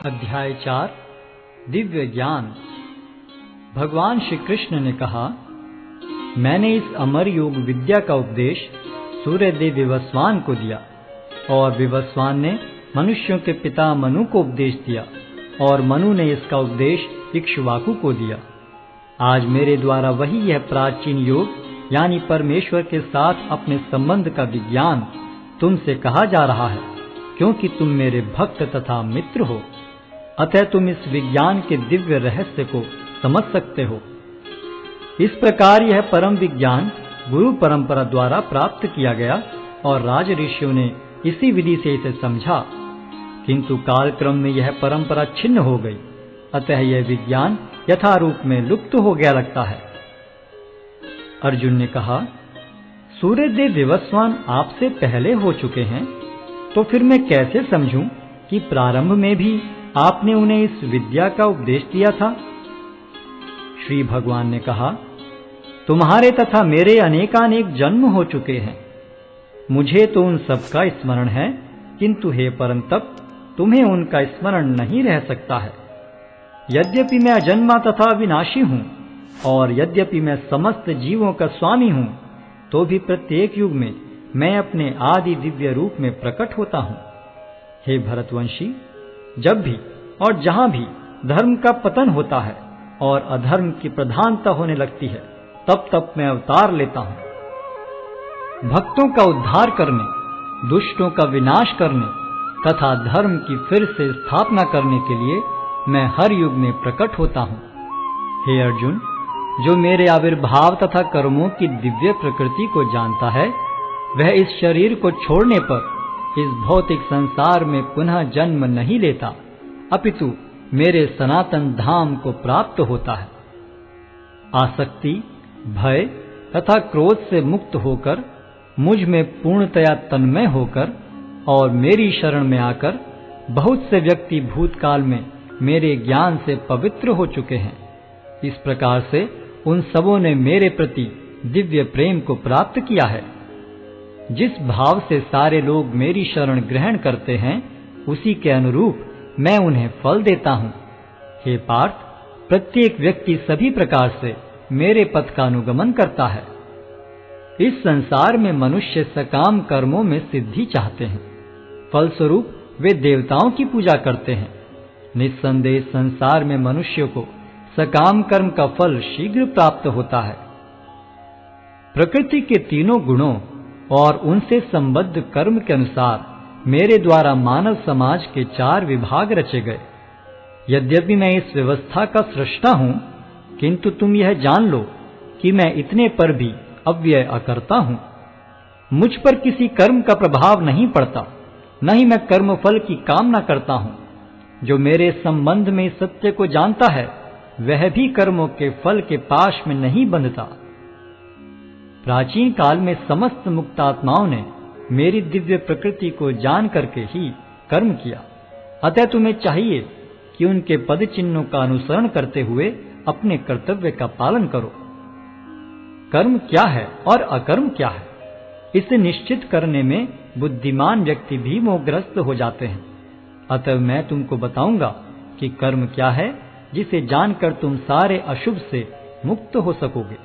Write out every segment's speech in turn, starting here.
अध्याय 4 दिव्य ज्ञान। भगवान श्री कृष्ण ने कहा, मैंने इस अमर योग विद्या का उपदेश सूर्यदेव विवस्वान को दिया और विवस्वान ने मनुष्यों के पिता मनु को उपदेश दिया और मनु ने इसका उपदेश इक्ष्वाकु को दिया। आज मेरे द्वारा वही यह प्राचीन योग यानी परमेश्वर के साथ अपने संबंध का विज्ञान तुमसे कहा जा रहा है, क्योंकि तुम मेरे भक्त तथा मित्र हो। अतः तुम इस विज्ञान के दिव्य रहस्य को समझ सकते हो। इस प्रकार यह परम विज्ञान गुरु परंपरा द्वारा प्राप्त किया गया और राज ऋषियों ने इसी विधि से इसे समझा, किंतु कालक्रम में यह परंपरा छिन्न हो गई। अतः यह विज्ञान यथारूप में लुप्त हो गया लगता है। अर्जुन ने कहा, सूर्यदेव विवस्वान आपसे पहले हो चुके हैं, तो फिर मैं कैसे समझूं कि प्रारंभ में भी आपने उन्हें इस विद्या का उपदेश दिया था। श्री भगवान ने कहा, तुम्हारे तथा मेरे अनेकानेक जन्म हो चुके हैं। मुझे तो उन सब का स्मरण है, किंतु हे परंतप तुम्हें उनका स्मरण नहीं रह सकता है। यद्यपि मैं अजन्मा तथा विनाशी हूं और यद्यपि मैं समस्त जीवों का स्वामी हूं, तो भी प्रत्येक युग में मैं अपने आदि दिव्य रूप में प्रकट होता हूं। हे भरतवंशी, जब भी और जहां भी धर्म का पतन होता है और अधर्म की प्रधानता होने लगती है, तब तब मैं अवतार लेता हूं। भक्तों का उद्धार करने, दुष्टों का विनाश करने तथा धर्म की फिर से स्थापना करने के लिए मैं हर युग में प्रकट होता हूं। हे अर्जुन, जो मेरे आविर्भाव तथा कर्मों की दिव्य प्रकृति को जानता है, वह इस शरीर को छोड़ने पर इस भौतिक संसार में पुनः जन्म नहीं लेता, अपितु मेरे सनातन धाम को प्राप्त होता है। आसक्ति, भय तथा क्रोध से मुक्त होकर, मुझ में पूर्णतया तन्मय होकर और मेरी शरण में आकर बहुत से व्यक्ति भूतकाल में मेरे ज्ञान से पवित्र हो चुके हैं। इस प्रकार से उन सबों ने मेरे प्रति दिव्य प्रेम को प्राप्त किया है। जिस भाव से सारे लोग मेरी शरण ग्रहण करते हैं, उसी के अनुरूप मैं उन्हें फल देता हूं। हे पार्थ, प्रत्येक व्यक्ति सभी प्रकार से मेरे पथ का अनुगमन करता है। इस संसार में मनुष्य सकाम कर्मों में सिद्धि चाहते हैं, फलस्वरूप वे देवताओं की पूजा करते हैं। निस्संदेह संसार में मनुष्य को सकाम कर्म का फल शीघ्र प्राप्त होता है। प्रकृति के तीनों गुणों और उनसे संबद्ध कर्म के अनुसार मेरे द्वारा मानव समाज के 4 विभाग रचे गए। यद्यपि मैं इस व्यवस्था का सृष्टा हूं, किंतु तुम यह जान लो कि मैं इतने पर भी अव्यय अकर्ता हूं। मुझ पर किसी कर्म का प्रभाव नहीं पड़ता, न ही मैं कर्म फल की कामना करता हूं। जो मेरे संबंध में सत्य को जानता है, वह भी कर्मों के फल के पाश में नहीं बंधता। प्राचीन काल में समस्त मुक्तात्माओं ने मेरी दिव्य प्रकृति को जान करके ही कर्म किया। अतः तुम्हें चाहिए कि उनके पद चिन्हों का अनुसरण करते हुए अपने कर्तव्य का पालन करो। कर्म क्या है और अकर्म क्या है, इसे निश्चित करने में बुद्धिमान व्यक्ति भी मोहग्रस्त हो जाते हैं। अतः मैं तुमको बताऊंगा कि कर्म क्या है, जिसे जानकर तुम सारे अशुभ से मुक्त हो सकोगे।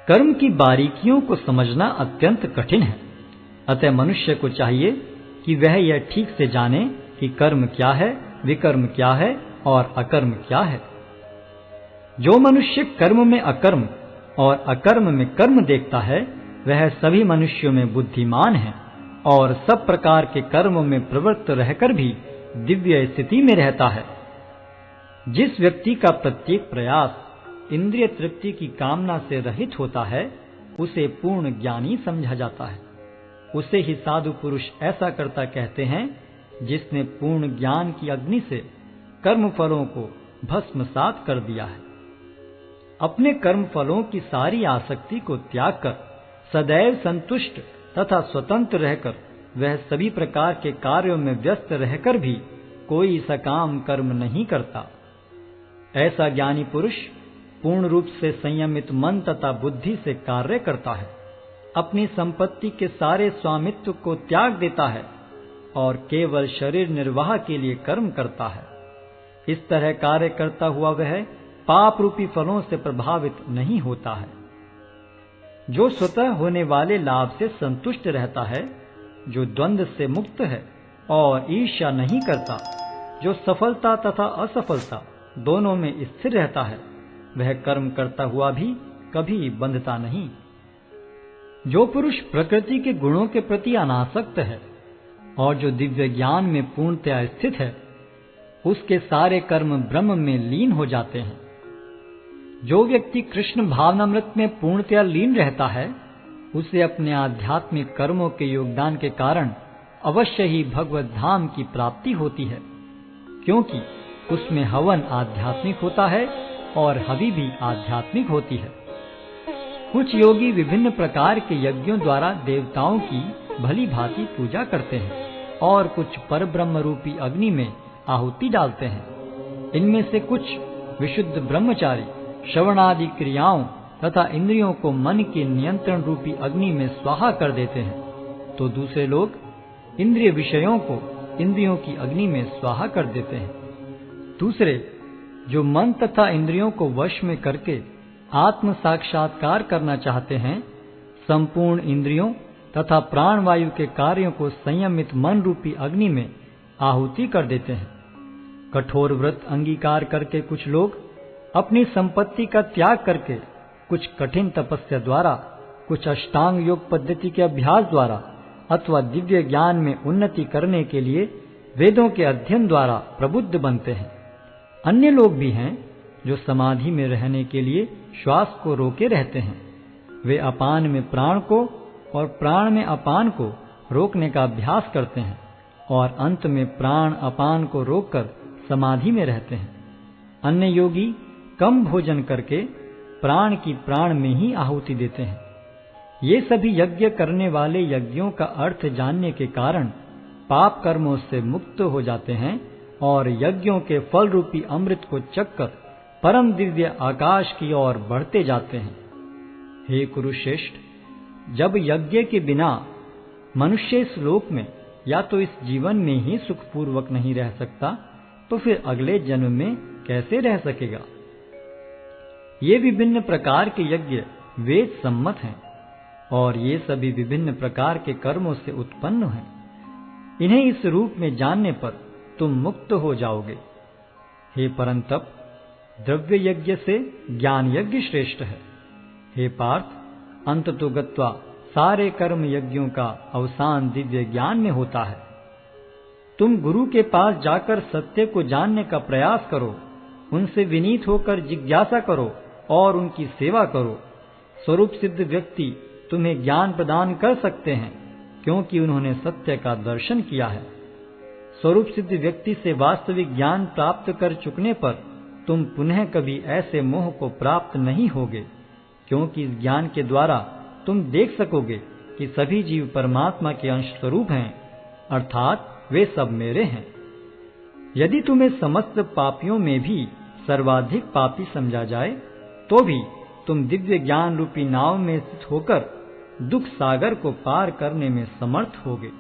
कर्म की बारीकियों को समझना अत्यंत कठिन है। अतः मनुष्य को चाहिए कि वह यह ठीक से जाने कि कर्म क्या है, विकर्म क्या है और अकर्म क्या है। जो मनुष्य कर्म में अकर्म और अकर्म में कर्म देखता है, वह सभी मनुष्यों में बुद्धिमान है और सब प्रकार के कर्मों में प्रवृत्त रहकर भी दिव्य स्थिति में रहता है। जिस व्यक्ति का प्रत्येक प्रयास इंद्रिय तृप्ति की कामना से रहित होता है, उसे पूर्ण ज्ञानी समझा जाता है। उसे ही साधु पुरुष ऐसा करता कहते हैं, जिसने पूर्ण ज्ञान की अग्नि से कर्म फलों को भस्मसात कर दिया है। अपने कर्म फलों की सारी आसक्ति को त्याग कर सदैव संतुष्ट तथा स्वतंत्र रहकर वह सभी प्रकार के कार्यों में व्यस्त रहकर भी कोई सकाम कर्म नहीं करता। ऐसा ज्ञानी पुरुष पूर्ण रूप से संयमित मन तथा बुद्धि से कार्य करता है, अपनी संपत्ति के सारे स्वामित्व को त्याग देता है और केवल शरीर निर्वाह के लिए कर्म करता है। इस तरह कार्य करता हुआ वह पाप रूपी फलों से प्रभावित नहीं होता है। जो स्वतः होने वाले लाभ से संतुष्ट रहता है, जो द्वंद्व से मुक्त है और ईर्ष्या नहीं करता, जो सफलता तथा असफलता दोनों में स्थिर रहता है, वह कर्म करता हुआ भी कभी बंधता नहीं। जो पुरुष प्रकृति के गुणों के प्रति अनासक्त है और जो दिव्य ज्ञान में पूर्णतया स्थित है, उसके सारे कर्म ब्रह्म में लीन हो जाते हैं। जो व्यक्ति कृष्ण भावनामृत में पूर्णतया लीन रहता है, उसे अपने आध्यात्मिक कर्मों के योगदान के कारण अवश्य ही भगवत धाम की प्राप्ति होती है, क्योंकि उसमें हवन आध्यात्मिक होता है और हवि भी आध्यात्मिक होती है। कुछ योगी विभिन्न प्रकार के यज्ञों द्वारा देवताओं की भली भांति पूजा करते हैं और कुछ परब्रह्म रूपी अग्नि में आहुति डालते हैं। इनमें से कुछ विशुद्ध ब्रह्मचारी श्रवणादि क्रियाओं तथा इंद्रियों को मन के नियंत्रण रूपी अग्नि में स्वाहा कर देते हैं, तो दूसरे लोग इंद्रिय विषयों को इंद्रियों की अग्नि में स्वाहा कर देते हैं। दूसरे जो मन तथा इंद्रियों को वश में करके आत्म साक्षात्कार करना चाहते हैं, संपूर्ण इंद्रियों तथा प्राण वायु के कार्यों को संयमित मन रूपी अग्नि में आहुति कर देते हैं। कठोर व्रत अंगीकार करके कुछ लोग अपनी संपत्ति का त्याग करके, कुछ कठिन तपस्या द्वारा, कुछ अष्टांग योग पद्धति के अभ्यास द्वारा अथवा दिव्य ज्ञान में उन्नति करने के लिए वेदों के अध्ययन द्वारा प्रबुद्ध बनते हैं। अन्य लोग भी हैं जो समाधि में रहने के लिए श्वास को रोके रहते हैं। वे अपान में प्राण को और प्राण में अपान को रोकने का अभ्यास करते हैं और अंत में प्राण अपान को रोककर समाधि में रहते हैं। अन्य योगी कम भोजन करके प्राण की प्राण में ही आहुति देते हैं। ये सभी यज्ञ करने वाले यज्ञों का अर्थ जानने के कारण पाप कर्मों से मुक्त हो जाते हैं और यज्ञों के फल रूपी अमृत को चखकर परम दिव्य आकाश की ओर बढ़ते जाते हैं। हे कुरुश्रेष्ठ, जब यज्ञ के बिना मनुष्य इस लोक में या तो इस जीवन में ही सुखपूर्वक नहीं रह सकता, तो फिर अगले जन्म में कैसे रह सकेगा। ये विभिन्न प्रकार के यज्ञ वेद सम्मत हैं और ये सभी विभिन्न प्रकार के कर्मों से उत्पन्न हैं। इन्हें इस रूप में जानने पर तुम मुक्त हो जाओगे। हे परंतप, द्रव्य यज्ञ से ज्ञान यज्ञ श्रेष्ठ है। हे पार्थ, अंततो गत्वा सारे कर्म यज्ञों का अवसान दिव्य ज्ञान में होता है। तुम गुरु के पास जाकर सत्य को जानने का प्रयास करो, उनसे विनीत होकर जिज्ञासा करो और उनकी सेवा करो। स्वरूप सिद्ध व्यक्ति तुम्हें ज्ञान प्रदान कर सकते हैं, क्योंकि उन्होंने सत्य का दर्शन किया है। स्वरूप सिद्ध व्यक्ति से वास्तविक ज्ञान प्राप्त कर चुकने पर तुम पुनः कभी ऐसे मोह को प्राप्त नहीं होगे, क्योंकि इस ज्ञान के द्वारा तुम देख सकोगे कि सभी जीव परमात्मा के अंश स्वरूप हैं, अर्थात वे सब मेरे हैं। यदि तुम्हें समस्त पापियों में भी सर्वाधिक पापी समझा जाए, तो भी तुम दिव्य ज्ञान रूपी नाव में स्थित होकर दुख सागर को पार करने में समर्थ होगे।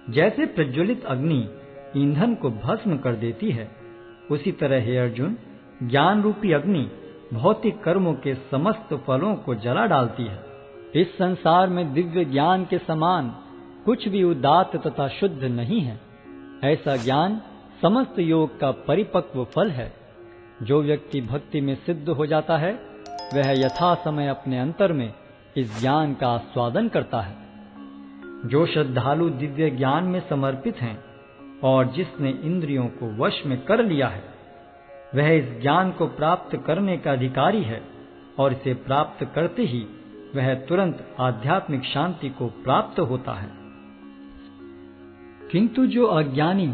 जैसे प्रज्वलित अग्नि ईंधन को भस्म कर देती है, उसी तरह हे अर्जुन, ज्ञान रूपी अग्नि भौतिक कर्मों के समस्त फलों को जला डालती है। इस संसार में दिव्य ज्ञान के समान कुछ भी उदात्त तथा शुद्ध नहीं है। ऐसा ज्ञान समस्त योग का परिपक्व फल है। जो व्यक्ति भक्ति में सिद्ध हो जाता है, वह यथा समय अपने अंतर में इस ज्ञान का आस्वादन करता है। जो श्रद्धालु दिव्य ज्ञान में समर्पित हैं और जिसने इंद्रियों को वश में कर लिया है, वह इस ज्ञान को प्राप्त करने का अधिकारी है और इसे प्राप्त करते ही वह तुरंत आध्यात्मिक शांति को प्राप्त होता है। किंतु जो अज्ञानी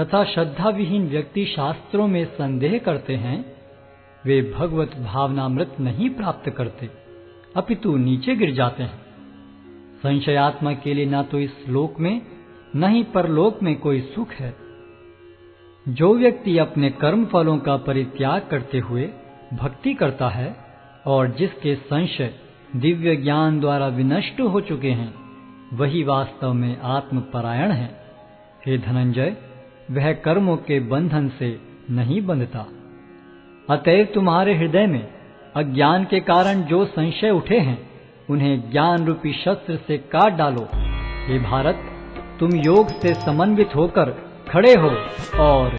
तथा श्रद्धा विहीन व्यक्ति शास्त्रों में संदेह करते हैं, वे भगवत भावनामृत नहीं प्राप्त करते, अपितु नीचे गिर जाते हैं। संशयात्मा के लिए न तो इस लोक में न ही परलोक में कोई सुख है। जो व्यक्ति अपने कर्म फलों का परित्याग करते हुए भक्ति करता है और जिसके संशय दिव्य ज्ञान द्वारा विनष्ट हो चुके हैं, वही वास्तव में आत्मपरायण है। हे धनंजय, वह कर्मों के बंधन से नहीं बंधता। अतएव तुम्हारे हृदय में अज्ञान के कारण जो संशय उठे हैं, उन्हें ज्ञान रूपी शस्त्र से काट डालो। हे भारत, तुम योग से समन्वित होकर खड़े हो और